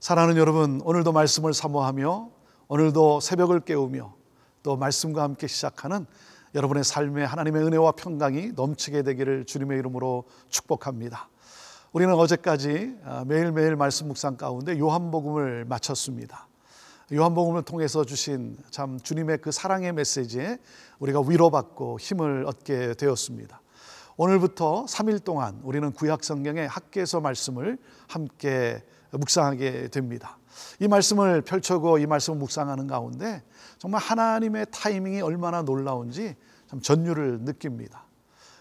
사랑하는 여러분, 오늘도 말씀을 사모하며 오늘도 새벽을 깨우며 또 말씀과 함께 시작하는 여러분의 삶에 하나님의 은혜와 평강이 넘치게 되기를 주님의 이름으로 축복합니다. 우리는 어제까지 매일매일 말씀 묵상 가운데 요한복음을 마쳤습니다. 요한복음을 통해서 주신 참 주님의 그 사랑의 메시지에 우리가 위로받고 힘을 얻게 되었습니다. 오늘부터 3일 동안 우리는 구약 성경의 학개서 말씀을 함께 묵상하게 됩니다. 이 말씀을 펼쳐고 이 말씀을 묵상하는 가운데 정말 하나님의 타이밍이 얼마나 놀라운지 참 전율을 느낍니다.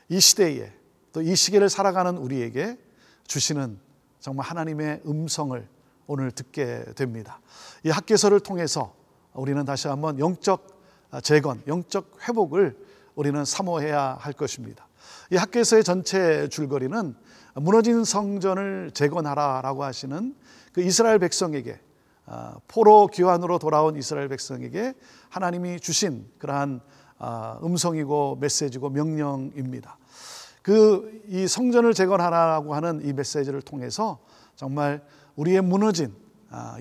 이 시대에 또 이 시기를 살아가는 우리에게 주시는 정말 하나님의 음성을 오늘 듣게 됩니다. 이 학개서를 통해서 우리는 다시 한번 영적 재건, 영적 회복을 우리는 사모해야 할 것입니다. 이 학개서의 전체 줄거리는 무너진 성전을 재건하라라고 하시는 그 이스라엘 백성에게, 포로 귀환으로 돌아온 이스라엘 백성에게 하나님이 주신 그러한 음성이고 메시지고 명령입니다. 이 성전을 재건하라고 하는 이 메시지를 통해서 정말 우리의 무너진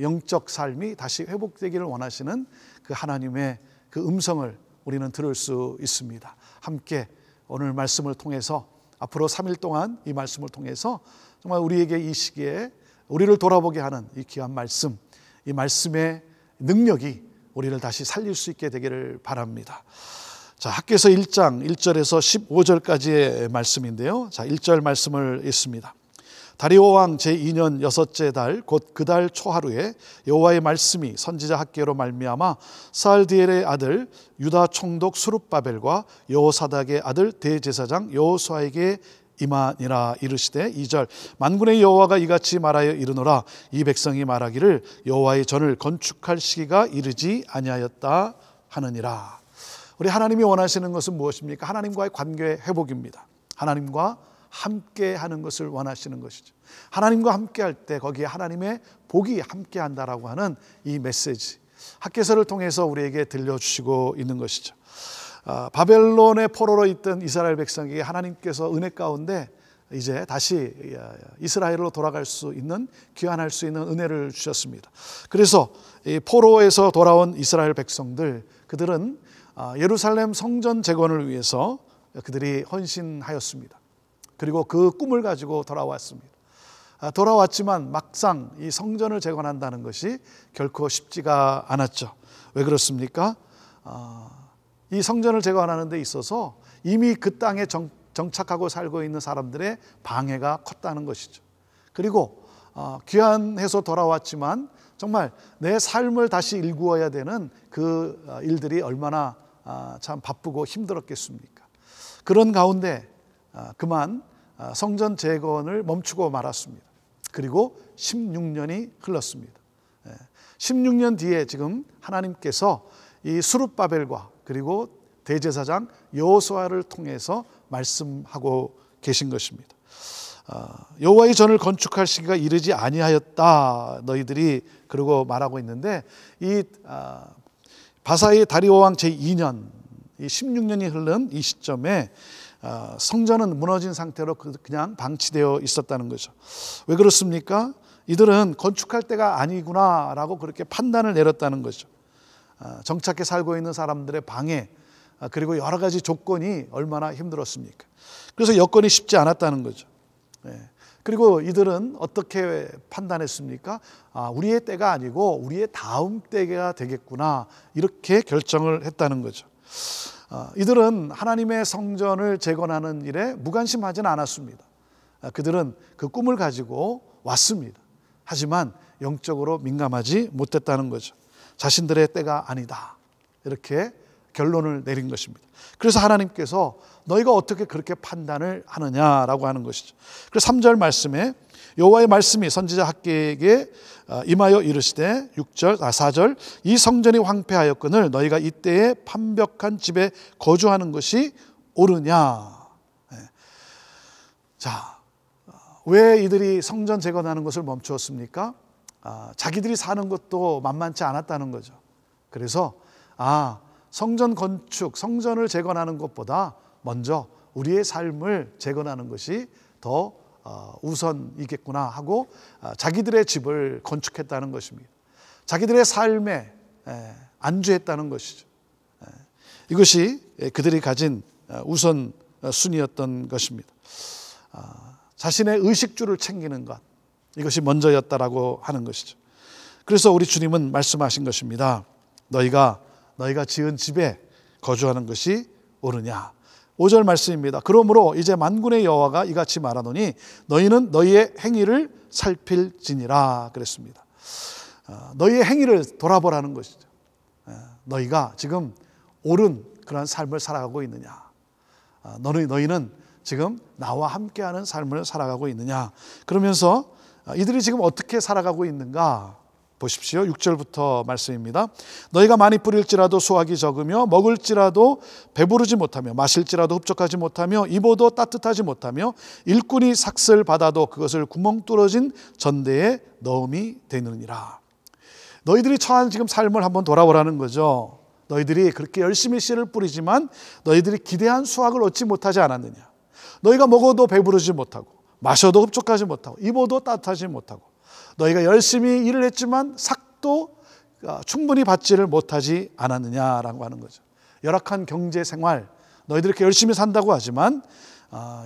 영적 삶이 다시 회복되기를 원하시는 그 하나님의 그 음성을 우리는 들을 수 있습니다. 함께 오늘 말씀을 통해서 앞으로 3일 동안 이 말씀을 통해서 정말 우리에게 이 시기에 우리를 돌아보게 하는 이 귀한 말씀, 이 말씀의 능력이 우리를 다시 살릴 수 있게 되기를 바랍니다. 자, 학개서 1장 1절에서 15절까지의 말씀인데요. 자, 1절 말씀을 읽습니다. 다리오 왕 제2년 여섯째 달 곧 그 달 초하루에 여호와의 말씀이 선지자 학개로 말미암아 스알디엘의 아들 유다 총독 수룹바벨과 여호사닥의 아들 대제사장 여호수아에게 임하니라. 이르시되 2절 만군의 여호와가 이같이 말하여 이르노라. 이 백성이 말하기를 여호와의 전을 건축할 시기가 이르지 아니하였다 하느니라. 우리 하나님이 원하시는 것은 무엇입니까? 하나님과의 관계의 회복입니다. 하나님과 함께 하는 것을 원하시는 것이죠. 하나님과 함께 할 때 거기에 하나님의 복이 함께 한다라고 하는 이 메시지, 학개서를 통해서 우리에게 들려주시고 있는 것이죠. 바벨론의 포로로 있던 이스라엘 백성에게 하나님께서 은혜 가운데 이제 다시 이스라엘로 돌아갈 수 있는, 귀환할 수 있는 은혜를 주셨습니다. 그래서 이 포로에서 돌아온 이스라엘 백성들, 그들은 예루살렘 성전 재건을 위해서 그들이 헌신하였습니다. 그리고 그 꿈을 가지고 돌아왔습니다. 돌아왔지만 막상 이 성전을 재건한다는 것이 결코 쉽지가 않았죠. 왜 그렇습니까? 이 성전을 재건하는 데 있어서 이미 그 땅에 정착하고 살고 있는 사람들의 방해가 컸다는 것이죠. 그리고 귀환해서 돌아왔지만 정말 내 삶을 다시 일구어야 되는 그 일들이 얼마나 참 바쁘고 힘들었겠습니까? 그런 가운데 그만 성전 재건을 멈추고 말았습니다. 그리고 16년이 흘렀습니다. 16년 뒤에 지금 하나님께서 이 수룹바벨과 그리고 대제사장 여호수아를 통해서 말씀하고 계신 것입니다. 여호와의 전을 건축할 시기가 이르지 아니하였다 너희들이 그러고 말하고 있는데, 이 바사의 다리오 왕 제2년 이 16년이 흐른 이 시점에 성전은 무너진 상태로 그냥 방치되어 있었다는 거죠. 왜 그렇습니까? 이들은 건축할 때가 아니구나라고 그렇게 판단을 내렸다는 거죠. 정착해 살고 있는 사람들의 방해, 그리고 여러 가지 조건이 얼마나 힘들었습니까? 그래서 여건이 쉽지 않았다는 거죠. 그리고 이들은 어떻게 판단했습니까? 우리의 때가 아니고 우리의 다음 때가 되겠구나, 이렇게 결정을 했다는 거죠. 이들은 하나님의 성전을 재건하는 일에 무관심하지는 않았습니다. 그들은 그 꿈을 가지고 왔습니다. 하지만 영적으로 민감하지 못했다는 거죠. 자신들의 때가 아니다, 이렇게 결론을 내린 것입니다. 그래서 하나님께서 너희가 어떻게 그렇게 판단을 하느냐라고 하는 것이죠. 그래서 3절 말씀에 여호와의 말씀이 선지자 학개에게 임하여 이르시되 4절 이 성전이 황폐하였거늘 너희가 이때에 판벽한 집에 거주하는 것이 옳으냐. 자, 왜 이들이 성전 재건하는 것을 멈추었습니까? 자기들이 사는 것도 만만치 않았다는 거죠. 그래서 성전 건축, 성전을 재건하는 것보다 먼저 우리의 삶을 재건하는 것이 더 우선이겠구나 하고 자기들의 집을 건축했다는 것입니다. 자기들의 삶에 안주했다는 것이죠. 이것이 그들이 가진 우선순위였던 것입니다. 자신의 의식주를 챙기는 것, 이것이 먼저였다라고 하는 것이죠. 그래서 우리 주님은 말씀하신 것입니다. 너희가 지은 집에 거주하는 것이 옳으냐. 5절 말씀입니다. 그러므로 이제 만군의 여호와가 이같이 말하노니 너희는 너희의 행위를 살필지니라 그랬습니다. 너희의 행위를 돌아보라는 것이죠. 너희가 지금 옳은 그런 삶을 살아가고 있느냐. 너희는 지금 나와 함께하는 삶을 살아가고 있느냐. 그러면서 이들이 지금 어떻게 살아가고 있는가 보십시오. 6절부터 말씀입니다. 너희가 많이 뿌릴지라도 수확이 적으며 먹을지라도 배부르지 못하며 마실지라도 흡족하지 못하며 입어도 따뜻하지 못하며 일꾼이 삭슬 받아도 그것을 구멍 뚫어진 전대에 넣음이 되느니라. 너희들이 처한 지금 삶을 한번 돌아보라는 거죠. 너희들이 그렇게 열심히 씨를 뿌리지만 너희들이 기대한 수확을 얻지 못하지 않았느냐. 너희가 먹어도 배부르지 못하고 마셔도 흡족하지 못하고 입어도 따뜻하지 못하고 너희가 열심히 일을 했지만 삭도 충분히 받지를 못하지 않았느냐라고 하는 거죠. 열악한 경제생활, 너희들이 이렇게 열심히 산다고 하지만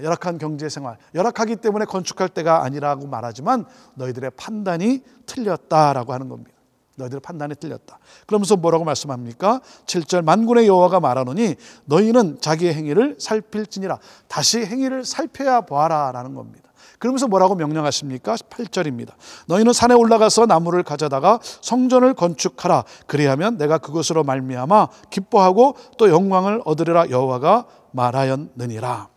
열악한 경제생활, 열악하기 때문에 건축할 때가 아니라고 말하지만 너희들의 판단이 틀렸다라고 하는 겁니다. 너희들의 판단이 틀렸다. 그러면서 뭐라고 말씀합니까? 7절 만군의 여호와가 말하노니 너희는 자기의 행위를 살필지니라. 다시 행위를 살펴야 보아라 라는 겁니다. 그러면서 뭐라고 명령하십니까? 8절입니다. 너희는 산에 올라가서 나무를 가져다가 성전을 건축하라. 그리하면 내가 그것으로 말미암아 기뻐하고 또 영광을 얻으리라 여호와가 말하였느니라.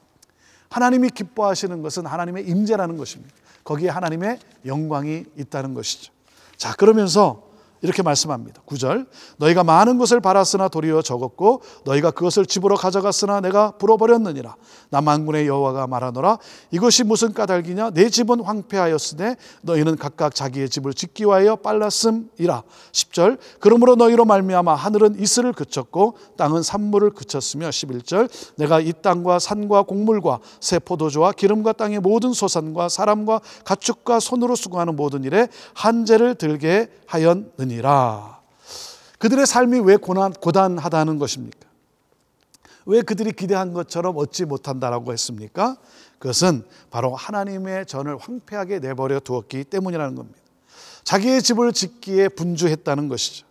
하나님이 기뻐하시는 것은 하나님의 임재라는 것입니다. 거기에 하나님의 영광이 있다는 것이죠. 자, 그러면서 이렇게 말씀합니다. 9절 너희가 많은 것을 바랐으나 도리어 적었고 너희가 그것을 집으로 가져갔으나 내가 불어버렸느니라. 나 만군의 여호와가 말하노라. 이것이 무슨 까닭이냐. 내 집은 황폐하였으되 너희는 각각 자기의 집을 짓기 위하여 빨랐음이라. 10절 그러므로 너희로 말미암아 하늘은 이슬을 그쳤고 땅은 산물을 그쳤으며 11절 내가 이 땅과 산과 곡물과 새 포도주와 기름과 땅의 모든 소산과 사람과 가축과 손으로 수고하는 모든 일에 한재를 들게 하였느니라. 그들의 삶이 왜 고단하다는 것입니까? 왜 그들이 기대한 것처럼 얻지 못한다라고 했습니까? 그것은 바로 하나님의 전을 황폐하게 내버려 두었기 때문이라는 겁니다. 자기의 집을 짓기에 분주했다는 것이죠.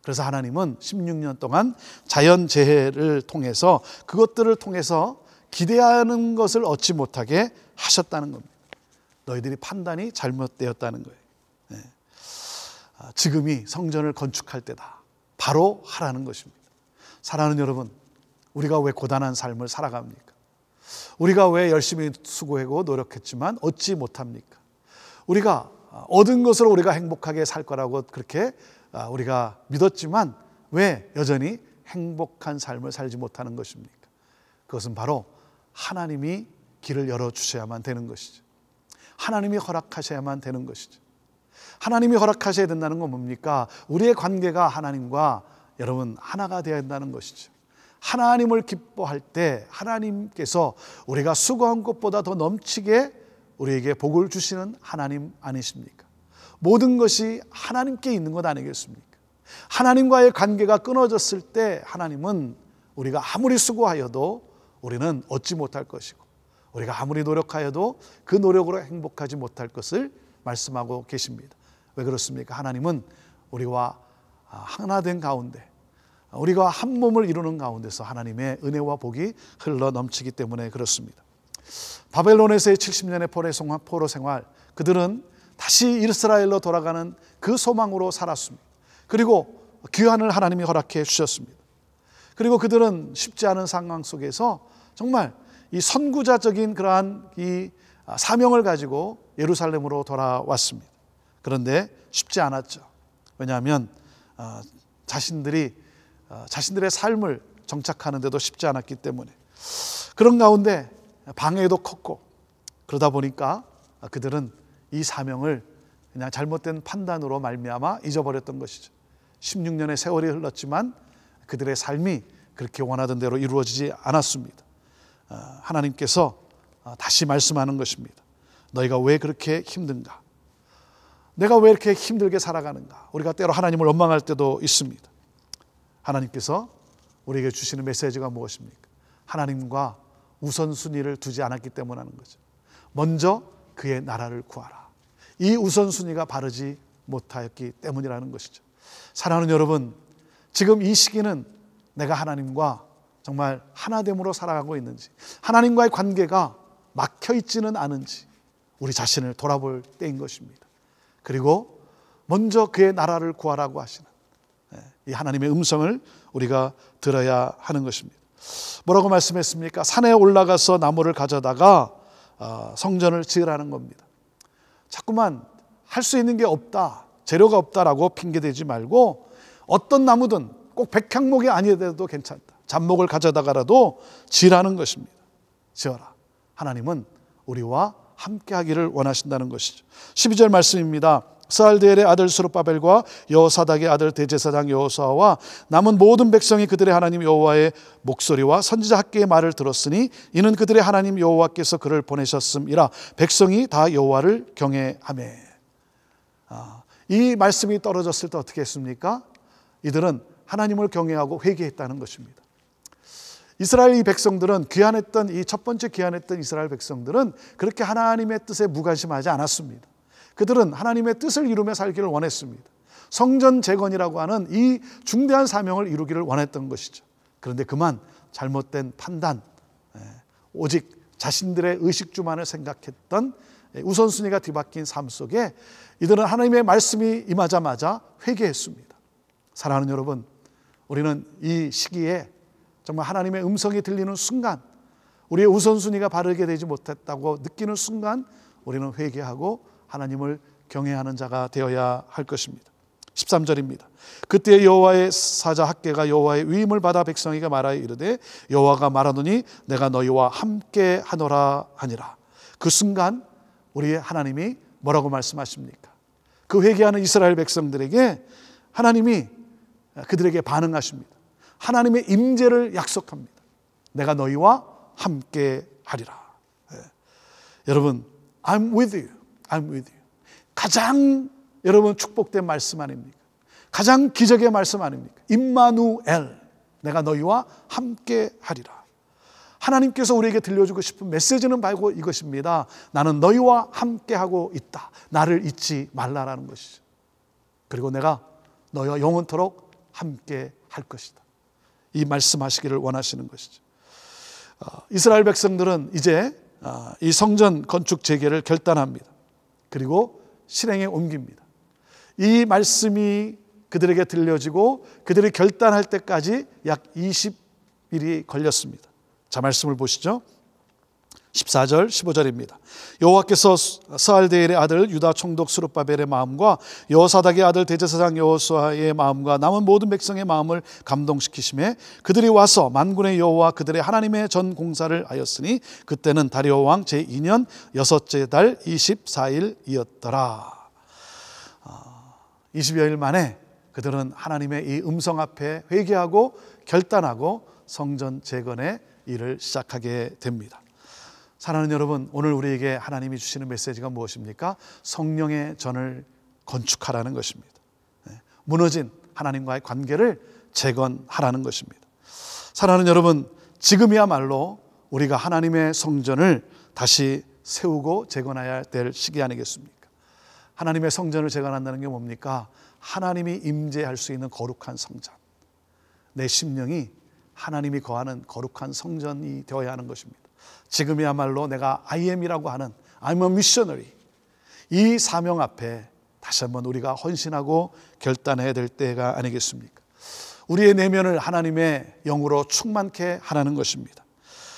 그래서 하나님은 16년 동안 자연재해를 통해서 그것들을 통해서 기대하는 것을 얻지 못하게 하셨다는 겁니다. 너희들이 판단이 잘못되었다는 거예요. 지금이 성전을 건축할 때다. 바로 하라는 것입니다. 사랑하는 여러분, 우리가 왜 고단한 삶을 살아갑니까? 우리가 왜 열심히 수고하고 노력했지만 얻지 못합니까? 우리가 얻은 것으로 우리가 행복하게 살 거라고 그렇게 우리가 믿었지만 왜 여전히 행복한 삶을 살지 못하는 것입니까? 그것은 바로 하나님이 길을 열어주셔야만 되는 것이죠. 하나님이 허락하셔야만 되는 것이죠. 하나님이 허락하셔야 된다는 건 뭡니까? 우리의 관계가 하나님과 여러분 하나가 되어야 한다는 것이죠. 하나님을 기뻐할 때 하나님께서 우리가 수고한 것보다 더 넘치게 우리에게 복을 주시는 하나님 아니십니까? 모든 것이 하나님께 있는 것 아니겠습니까? 하나님과의 관계가 끊어졌을 때 하나님은 우리가 아무리 수고하여도 우리는 얻지 못할 것이고 우리가 아무리 노력하여도 그 노력으로 행복하지 못할 것을 말씀하고 계십니다. 왜 그렇습니까? 하나님은 우리와 하나 된 가운데 우리가 한 몸을 이루는 가운데서 하나님의 은혜와 복이 흘러 넘치기 때문에 그렇습니다. 바벨론에서의 70년의 포로 생활, 그들은 다시 이스라엘로 돌아가는 그 소망으로 살았습니다. 그리고 귀환을 하나님이 허락해 주셨습니다. 그리고 그들은 쉽지 않은 상황 속에서 정말 이 선구자적인 그러한 이 사명을 가지고 예루살렘으로 돌아왔습니다. 그런데 쉽지 않았죠. 왜냐하면 자신들의 삶을 정착하는데도 쉽지 않았기 때문에 그런 가운데 방해도 컸고 그러다 보니까 그들은 이 사명을 그냥 잘못된 판단으로 말미암아 잊어버렸던 것이죠. 16년의 세월이 흘렀지만 그들의 삶이 그렇게 원하던 대로 이루어지지 않았습니다. 하나님께서 다시 말씀하는 것입니다. 너희가 왜 그렇게 힘든가? 내가 왜 이렇게 힘들게 살아가는가? 우리가 때로 하나님을 원망할 때도 있습니다. 하나님께서 우리에게 주시는 메시지가 무엇입니까? 하나님과 우선순위를 두지 않았기 때문에 하는 거죠. 먼저 그의 나라를 구하라. 이 우선순위가 바르지 못하였기 때문이라는 것이죠. 사랑하는 여러분, 지금 이 시기는 내가 하나님과 정말 하나됨으로 살아가고 있는지, 하나님과의 관계가 막혀있지는 않은지 우리 자신을 돌아볼 때인 것입니다. 그리고 먼저 그의 나라를 구하라고 하시는 이 하나님의 음성을 우리가 들어야 하는 것입니다. 뭐라고 말씀했습니까? 산에 올라가서 나무를 가져다가 성전을 지으라는 겁니다. 자꾸만 할 수 있는 게 없다, 재료가 없다라고 핑계대지 말고 어떤 나무든 꼭 백향목이 아니어도 괜찮다. 잡목을 가져다가라도 지으라는 것입니다. 지어라. 하나님은 우리와 함께하기를 원하신다는 것이죠. 12절 말씀입니다. 스알디엘의 아들 스룹바벨과 여호사닥의 아들 대제사장 여호수아와 남은 모든 백성이 그들의 하나님 여호와의 목소리와 선지자 학개의 말을 들었으니 이는 그들의 하나님 여호와께서 그를 보내셨음이라. 백성이 다 여호와를 경외하매. 이 말씀이 떨어졌을 때 어떻게 했습니까? 이들은 하나님을 경외하고 회개했다는 것입니다. 이스라엘 이 백성들은 귀환했던 이 첫 번째 귀환했던 이스라엘 백성들은 그렇게 하나님의 뜻에 무관심하지 않았습니다. 그들은 하나님의 뜻을 이루며 살기를 원했습니다. 성전 재건이라고 하는 이 중대한 사명을 이루기를 원했던 것이죠. 그런데 그만 잘못된 판단, 오직 자신들의 의식주만을 생각했던 우선순위가 뒤바뀐 삶 속에 이들은 하나님의 말씀이 임하자마자 회개했습니다. 사랑하는 여러분, 우리는 이 시기에 정말 하나님의 음성이 들리는 순간, 우리의 우선순위가 바르게 되지 못했다고 느끼는 순간 우리는 회개하고 하나님을 경외하는 자가 되어야 할 것입니다. 13절입니다. 그때 여호와의 사자 학개가 여호와의 위임을 받아 백성에게 말하여 이르되 여호와가 말하노니 내가 너희와 함께 하노라 하니라. 그 순간 우리의 하나님이 뭐라고 말씀하십니까? 그 회개하는 이스라엘 백성들에게 하나님이 그들에게 반응하십니다. 하나님의 임재를 약속합니다. 내가 너희와 함께 하리라. 여러분, I'm with you. I'm with you. 가장 여러분 축복된 말씀 아닙니까? 가장 기적의 말씀 아닙니까? 임마누엘, 내가 너희와 함께 하리라. 하나님께서 우리에게 들려주고 싶은 메시지는 바로 이것입니다. 나는 너희와 함께하고 있다. 나를 잊지 말라라는 것이죠. 그리고 내가 너희와 영원토록 함께 할 것이다. 이 말씀하시기를 원하시는 것이죠. 이스라엘 백성들은 이제 이 성전 건축 재개를 결단합니다. 그리고 실행에 옮깁니다. 이 말씀이 그들에게 들려지고 그들이 결단할 때까지 약 20일이 걸렸습니다. 자, 말씀을 보시죠. 14절 15절입니다. 여호와께서 스알디엘의 아들 유다 총독 스룹바벨의 마음과 여호사닥의 아들 대제사장 여호수아의 마음과 남은 모든 백성의 마음을 감동시키시매 그들이 와서 만군의 여호와 그들의 하나님의 전 공사를 하였으니 그때는 다리오 왕 제2년 여섯째 달 24일이었더라. 20여일 만에 그들은 하나님의 이 음성 앞에 회개하고 결단하고 성전 재건의 일을 시작하게 됩니다. 사랑하는 여러분, 오늘 우리에게 하나님이 주시는 메시지가 무엇입니까? 성령의 전을 건축하라는 것입니다. 무너진 하나님과의 관계를 재건하라는 것입니다. 사랑하는 여러분, 지금이야말로 우리가 하나님의 성전을 다시 세우고 재건해야 될 시기 아니겠습니까? 하나님의 성전을 재건한다는 게 뭡니까? 하나님이 임재할 수 있는 거룩한 성전, 내 심령이 하나님이 거하는 거룩한 성전이 되어야 하는 것입니다. 지금이야말로 내가 I am이라고 하는 I'm a missionary, 이 사명 앞에 다시 한번 우리가 헌신하고 결단해야 될 때가 아니겠습니까? 우리의 내면을 하나님의 영으로 충만케 하라는 것입니다.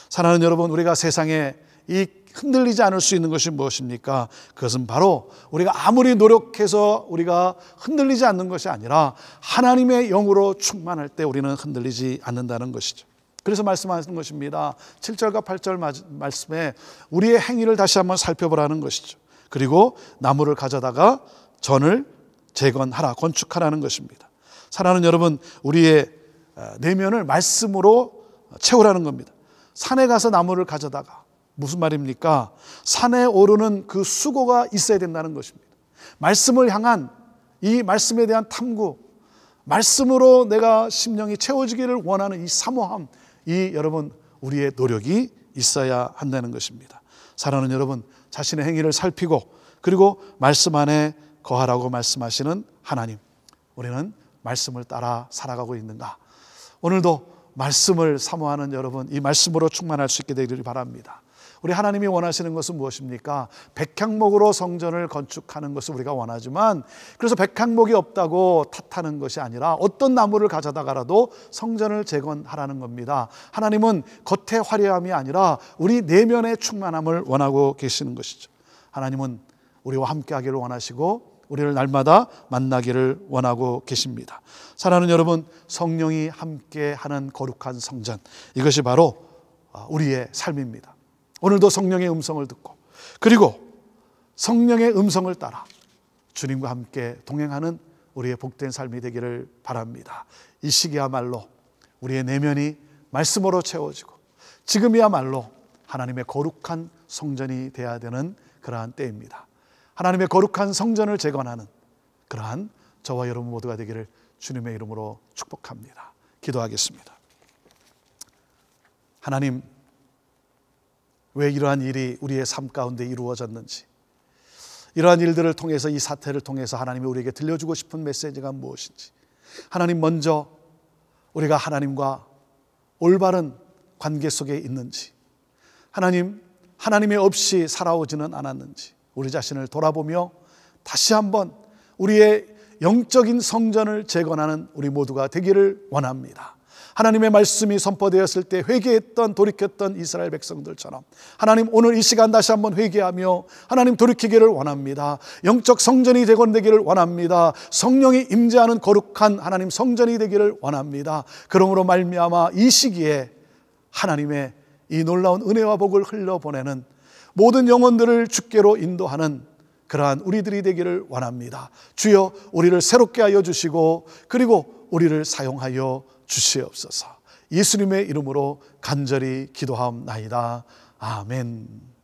사랑하는 여러분, 우리가 세상에 이 흔들리지 않을 수 있는 것이 무엇입니까? 그것은 바로 우리가 아무리 노력해서 우리가 흔들리지 않는 것이 아니라 하나님의 영으로 충만할 때 우리는 흔들리지 않는다는 것이죠. 그래서 말씀하시는 것입니다. 7절과 8절 말씀에 우리의 행위를 다시 한번 살펴보라는 것이죠. 그리고 나무를 가져다가 전을 재건하라, 건축하라는 것입니다. 사랑하는 여러분, 우리의 내면을 말씀으로 채우라는 겁니다. 산에 가서 나무를 가져다가 무슨 말입니까? 산에 오르는 그 수고가 있어야 된다는 것입니다. 말씀을 향한 이 말씀에 대한 탐구, 말씀으로 내가 심령이 채워지기를 원하는 이 사모함, 이 여러분 우리의 노력이 있어야 한다는 것입니다. 사랑하는 여러분, 자신의 행위를 살피고 그리고 말씀 안에 거하라고 말씀하시는 하나님, 우리는 말씀을 따라 살아가고 있는가? 오늘도 말씀을 사모하는 여러분, 이 말씀으로 충만할 수 있게 되기를 바랍니다. 우리 하나님이 원하시는 것은 무엇입니까? 백향목으로 성전을 건축하는 것을 우리가 원하지만, 그래서 백향목이 없다고 탓하는 것이 아니라 어떤 나무를 가져다가라도 성전을 재건하라는 겁니다. 하나님은 겉의 화려함이 아니라 우리 내면의 충만함을 원하고 계시는 것이죠. 하나님은 우리와 함께 하기를 원하시고 우리를 날마다 만나기를 원하고 계십니다. 사랑하는 여러분, 성령이 함께하는 거룩한 성전, 이것이 바로 우리의 삶입니다. 오늘도 성령의 음성을 듣고 그리고 성령의 음성을 따라 주님과 함께 동행하는 우리의 복된 삶이 되기를 바랍니다. 이 시기야말로 우리의 내면이 말씀으로 채워지고 지금이야말로 하나님의 거룩한 성전이 되어야 되는 그러한 때입니다. 하나님의 거룩한 성전을 재건하는 그러한 저와 여러분 모두가 되기를 주님의 이름으로 축복합니다. 기도하겠습니다. 하나님, 왜 이러한 일이 우리의 삶 가운데 이루어졌는지, 이러한 일들을 통해서, 이 사태를 통해서 하나님이 우리에게 들려주고 싶은 메시지가 무엇인지, 하나님 먼저 우리가 하나님과 올바른 관계 속에 있는지, 하나님이 없이 살아오지는 않았는지 우리 자신을 돌아보며 다시 한번 우리의 영적인 성전을 재건하는 우리 모두가 되기를 원합니다. 하나님의 말씀이 선포되었을 때 회개했던, 돌이켰던 이스라엘 백성들처럼 하나님, 오늘 이 시간 다시 한번 회개하며 하나님 돌이키기를 원합니다. 영적 성전이 재건되기를 원합니다. 성령이 임재하는 거룩한 하나님 성전이 되기를 원합니다. 그러므로 말미암아 이 시기에 하나님의 이 놀라운 은혜와 복을 흘려보내는 모든 영혼들을 주께로 인도하는 그러한 우리들이 되기를 원합니다. 주여, 우리를 새롭게 하여 주시고 그리고 우리를 사용하여 주시옵소서. 예수님의 이름으로 간절히 기도하옵나이다. 아멘.